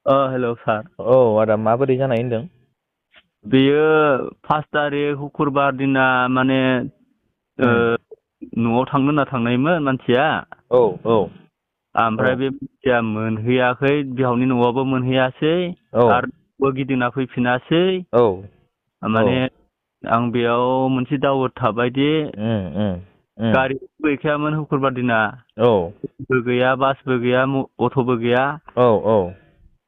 हेल' सार। औ आदा माबोरै जानाय होनदों? बेयो 5 तारिख शुक्रबार दिना माने ओ उम न'आव थांनो होनना थांनायमोन मानसिया। औ औ औ ओमफ्राय बे मानसिया मोनहैयाखै, बिहावनि न'आवबो मोनहैयासै औ आरो गिदिंना फैफिनासै। औ औ माने आं बेयाव मोनसे दावत थाबायदि गारिबो गैखायामोन शुक्रबार दिना। औ बो गैया, बासबो गैया, अट'बो गैया। औ औ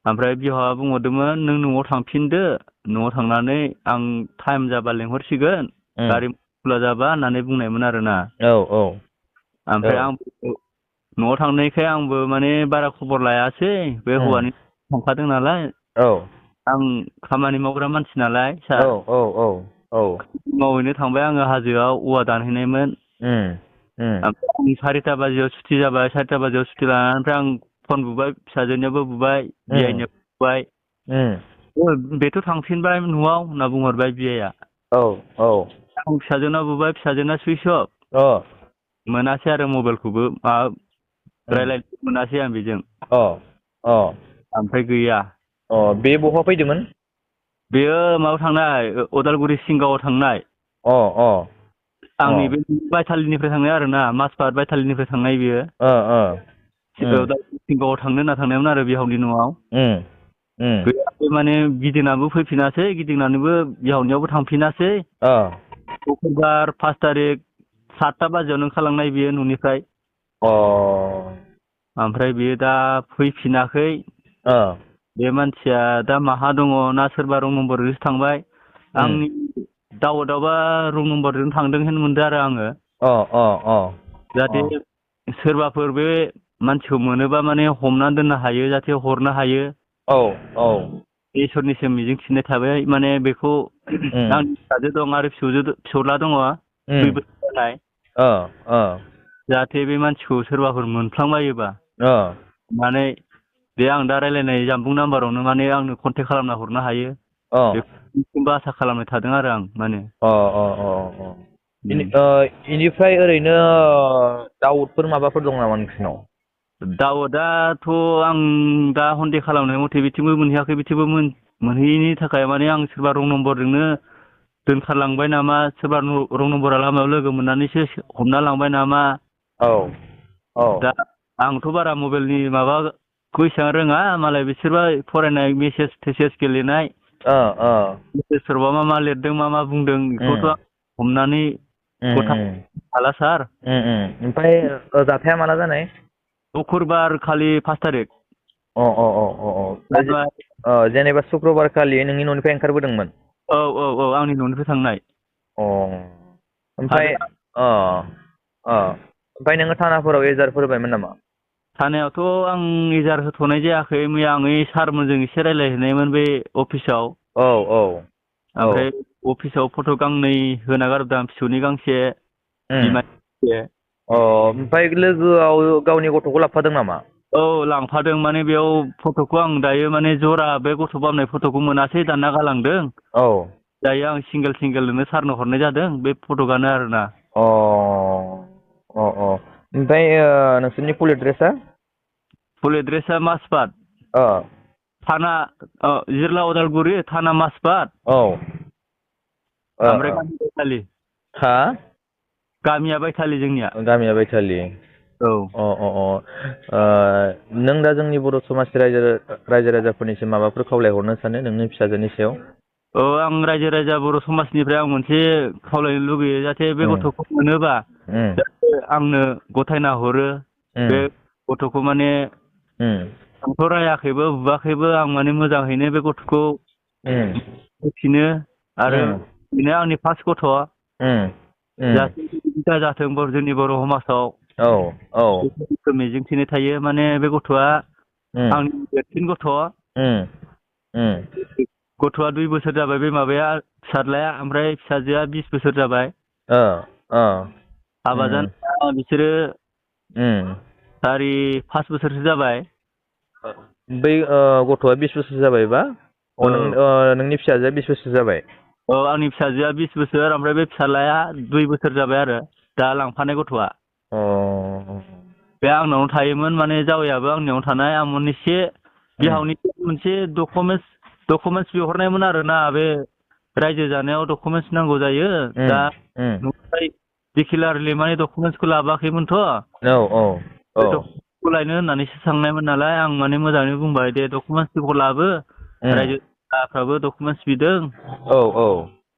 ओमफ्राय बिहावा बुंहरदोंमोन नों न'आव थांफिनदो, न'आव थांनानै आं टाइम जाबा लेंहरसिगोन गारि खुला जाबा होननानै बुंनायमोन आरोना। औ औ ओमफ्राय आं न'आव थांनायखाय आंबो माने बारा खबर लायासै, बे हौवानि थांखादों नालाय। आं खामानि मावग्रा मानसि नालाय सार। मावहैनो थांबाय आङो हाजोआव औवा दानहैनायमोन। ओमफ्राय 4ता बाजियाव सुटि जाबाय, 4ता बाजियाव सुटि लानानै ओमफ्राय आं फन बुबाय, फिसाजोनियावबो बुबाय, बियाइनियाव बुबाय। बेथ' थांफिनबाय न'आव होनना बुंहरबाय बियाइआ। आं फिसाजोनाव बुबाय, फिसाजोना सुइस अफ। मोनासै आरो मबाइलखौबो रायज्लायनो मोनासै आं बेजों। ओमफ्राय गैया। बे बहा फैदोंमोन? बेयो माबायाव थांनाय, अदालगुरि सिगाङाव थांनाय। अ अ आंनि बे बायथालिनिफ्राय थांनाय आरोना, माजबाद बायथालिनिफ्राय थांनाय बेयो। सिगाङाव थांनो होनना थांनायमोन आरो बिहावनि न'आव। गैया, माने गिदिंनाबो फैफिनासै, गिदिंनानैबो बिहावनियावबो थांफिनासै। शुक्रबार 5 तारिख 7ता बाजियावनो ओंखारलांनाय बियो न'निफ्राय। ओमफ्राय बियो दा फैफिनाखै। बे मानसिया दा माहा दङ, ना सोरबा रं नम्बरजोंसो थांबाय। आंनि दाउटआवबा रं नाम्बारजों थांदों होनना मोनदों आरो आङो। जाहाथे सोरबाफोर बे मानसिखौ मोनोबा माने हमना दोननो हायो, जाहाथे हरनो हायो। औ औ इसोरनिसिम मिजिं थिनाय थाबाय। माने बेखौ आंनि फिसाजो दं आरो फिसौला दङ 2 बोसोर जानाय। जाहाथे बे मानसिखौ सोरबाफोर मोनफ्लांबायोबा माने बे आं दा रायज्लायनाय जानबुं नाम्बारावनो माने आंनो कन्टेक्ट खालामना हरनो हायो। बेखौबो आसा खालामनाय थादों आरो आं माने। इनिफ्राय ओरैनो दाउटफोर माबाफोर दं नामा नोंसिनाव? दाउटआथ' आं दा सन्देह खालामनाय मथे बिथिंबो मोनहैयाखै, बिथिंबो मोनहैयैनि थाखाय माने आं सोरबा रं नम्बरजोंनो दोनखारलांबाय नामा, सोरबा रं नम्बरा लामायाव लोगो मोननानैसो हमना लांबाय नामा। दा आंथ' बारा मबाइलनि माबाखौ एसेबां रोङा, मालाय बिसोरबा फरायनाय मेसेज थेसेज गेलेनाय। सोरबा मा मा लिरदों, मा मा बुंदों बेखौथ' आं हमनानै गथा हाला सार। ओमफ्राय जाथाया माला जानाय? शुक्रबार खालि 5 तारिख। जेनेबा शुक्रबार खालि नोंनि न'निफ्राय ओंखारबोदोंमोन? औ आंनि न'निफ्राय थांनाय। ओमफ्राय आरो नोङो थानाफोराव एजारफोर होबायमोन नामा? थानायावथ' आं एजार होथ'नाय जायाखै। मैया आं सारमोनजों एसे रायज्लायहैनायमोन बे अफिसाव। ओमफ्राय अफिसाव फट' गांनै होना गारबोदों आं, फिसौनि गांसे, बिमानि गांसे। ओमफ्राय लोगोआव गावनि गथ'खौ लाबोफादों नामा? औ लांफादों। माने बेयाव फट'खौ आं दायो माने जरा बे गथ' बामनाय फट'खौ मोनासै, दानना गालांदों। दायो आं सिंगेल सिंगेलनो सारनो हरनाय जादों, बे फट'कआनो आरोना। ओमफ्राय नोंसोरनि फुल एड्रेसा? फुल एड्रेसा माजबाद। थाना जिल्ला उदालगुरि, थाना माजबाद। ओमफ्राय गामिया बायथालि। गामिया बायथालि जोंनिया। गामिया बायथालि। औ नों दा जोंनि बर' समाजनि रायजो राजाफोरनिसिम माबाफोर खावलायहरनो सानो नोंनि फिसाजोनि सायाव? औ, आं रायजो राजा बर' समाजनिफ्राय आं मोनसे खावलायनो लुगैयो, जाहाथे बे गथ'खौ मोनोबा जाहाथे आंनो गथायना हरो। बे गथ'खौ माने आंथ' रायाखैबो बुआखैबो, आं माने मोजाङैनो बे गथ'खौ होफिनो। आरो बेनो आंनि फार्स्ट गथ'। जाहाथे जाथों जोंनि बर' समाजाव बेखौ मिजिंथिनाय थायो। माने बे गथ'आ आंनि देरसिन गथ'। गथ'आ 2 बोसोर जाबाय बे माबाया, फिसाज्लाया। ओमफ्राय फिसाजोआ 20 बोसोर जाबाय। हाबा जानाया बिसोरो 4-5 बोसोरसो जाबाय। बै गथ'आ 20 बोसोर जाबायबा? नोंनि फिसाजोआ 20 बोसोर जाबाय? आंनि फिसाजोआ 20 बोसोर, ओमफ्राय बे फिसाज्लाया 2 बोसोर जाबाय आरो दा लांफानाय गथ'आ। बे आंनावनो थायोमोन, माने जावैयाबो आंनियावनो थानाय। आं मोननैसो बिहावनि मोनसे डकुमेन्टस बिहरनायमोन आरोना बे रायजो जानायाव डकुमेन्टस नांगौ जायो दा न'निफ्राय डिक्लियारलि माने डकुमेन्टसखौ लाबोआखैमोनथ' औ औ औ डकुमेन्टसखौ लायनो होननानैसो थांनायमोन नालाय आं माने मोजाङै बुंबाय दे डकुमेन्टसफोरखौ लाबो रायजोफ्राबो डकुमेन्टस बिदों औ औ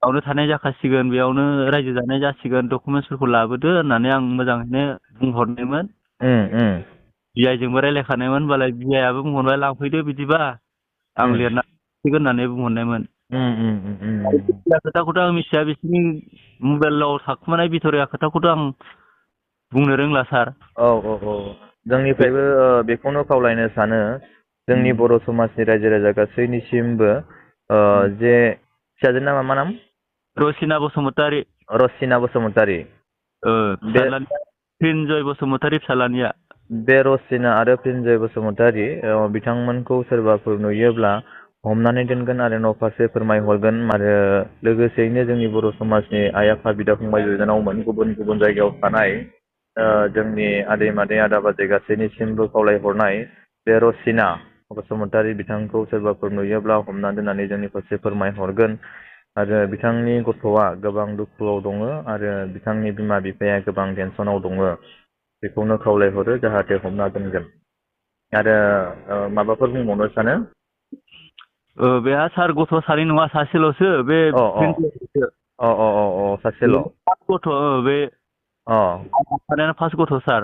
बेयावनो थानाय जाखासिगोन बेयावनो रायजो जानाय जासिगोन डकुमेन्टसफोरखौ लाबोदो होननानै आं मोजाङैनो बुंहरनायमोन बिआइजोंबो रायज्लायखानायमोन होनबालाय बिआइआबो बुंहरबाय लांफैदो बिदिबा आं लिरना हरसिगोन होननानै बुंहरनायमोन खोथाखौथ' आं मिथिया बिसोरनि मबाइलाव थाखुमानाय भिट'रिया खोथाखौथ' आं बुंनो रोंला सार औ औ औ जोंनिफ्रायबो बेखौनो खावलायनो सानो जोंनि बर' समाजनि रायजो राजा गासैनिसिमबो जे फिसाजोनि नामा मा नाम रसिना बसुमतारि रसिना बसुमतारि फिसालानिया प्रिन्जय बसुमतारि फिसालानिया बे रसिना आरो प्रिन्जय बसुमतारि बिथांमोनखौ सोरबाफोर नुयोब्ला हमनानै दोनगोन आरो न' फारसे फोरमायहरगोन आरो लोगोसेयैनो जोंनि बर' समाजनि आइ आफा बिदा फंबाय बिनानावमोन गुबुन गुबुन जायगायाव थानाय जोंनि आदै मादै आदा बाजै गासैनिसिमबो खावलायहरनाय बे रसिना बसुमतारि बिथांखौ सोरबाफोर नुयोब्ला हमना दोननानै जोंनि फारसे फोरमायहरगोन आरो बिथांनि गथ'आ गोबां दुखुआव दङ आरो बिथांनि बिमा बिफाया गोबां टेनसनाव दङ बेखौनो खावलायहरो जाहाथे हमना दोनगोन आरो माबाफोर बुंबावनो सानो बेहा सार गथ' सानै नङा सासेल'सो बे सासेल' गथ' बे फार्स्ट गथ' सार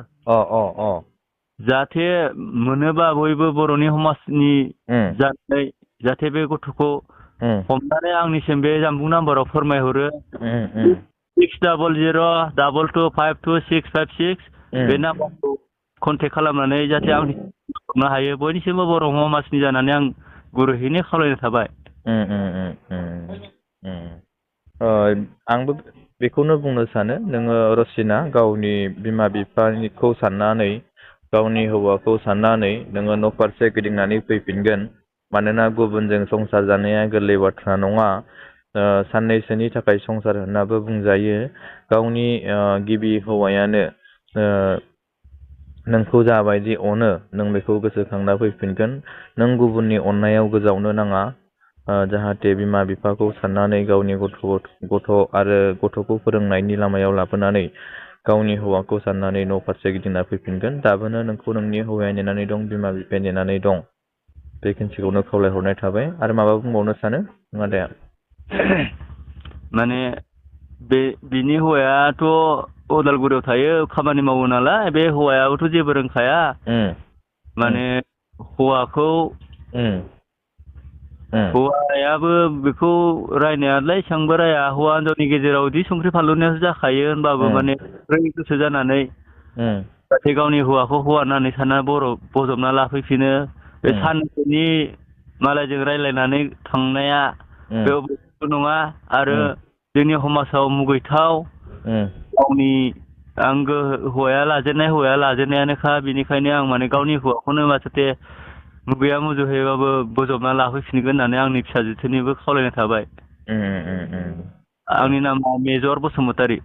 जाहाथे मोनोबा बयबो बर'नि समाजनि जानानै जाहाथे बे गथ'खौ हमनानै आंनिसिम बे जानबुं नाम्बाराव फोरमायहरो 600-2252656 बे नाम्बारखौ कन्टेक्ट खालामनानै जाहाथे आंनि हरनो हायो बयनिसिमबो बर' समाजनि जानानै आं गुरैयैनो खावलायनाय थाबाय आंबो बेखौनो बुंनो सानो नोङो रसिना गावनि बिमा बिफाखौ साननानै गावनि हौवाखौ साननानै नोङो न' फारसे गिदिंनानै फैफिनगोन मानोना गुबुनजों संसार जानाया गोरलै बाथ्रा नङा साननैसोनि थाखाय संसार होननाबो बुंजायो गावनि गिबि हौवायानो नोंखौ जाबायदि अनो नों बेखौ गोसोखांना फैफिनगोन नों गुबुननि अननायाव गोजावनो नाङा जाहाथे बिमा बिफाखौ साननानै गावनि गथ' आरो गथ'खौ फोरोंनायनि लामायाव लाबोनानै गावनि हौवाखौ साननानै न' फारसे गिदिंना फैफिनगोन दाबोनो नोंखौ नोंनि हौवाया नेनानै दं बिमा बिफाया नेनानै दं बे खिन्थिखौनो खावलायहरनाय थाबाय आरो माबा बुंबावनो सानो आदाया माने बिनि हौवायाथ' उदालगुरियाव थायो खामानि मावो नालाय बे हौवायाबोथ' जेबो रोंखाया माने हौवायाबो बेखौ रायनायालाय एसेबांबो राया हौवा हिनजावनि गेजेराव बिदि संख्रि फानलुनियासो जाखायो होनबाबो माने गोसो जानानै जाहाथे गावनि हौवाखौ हौवा होननानै सानना बजबना लाफैफिनो बे सानसेनि मालायजों रायज्लायनानै थांनाया बेयाव नङा आरो जोंनि समाजाव मुगैथाव गावनि आंगो हौवाया लाजेननायानोखा बेनिखायनो आं माने गावनि हौवाखौनो जाहाथे मुगैया मुजुहैबाबो बोजबना लाफैफिनगोन होननानै आंनि फिसाजोनिबो खावलायनाय थाबाय आंनि नामा मेजर बसुमतारि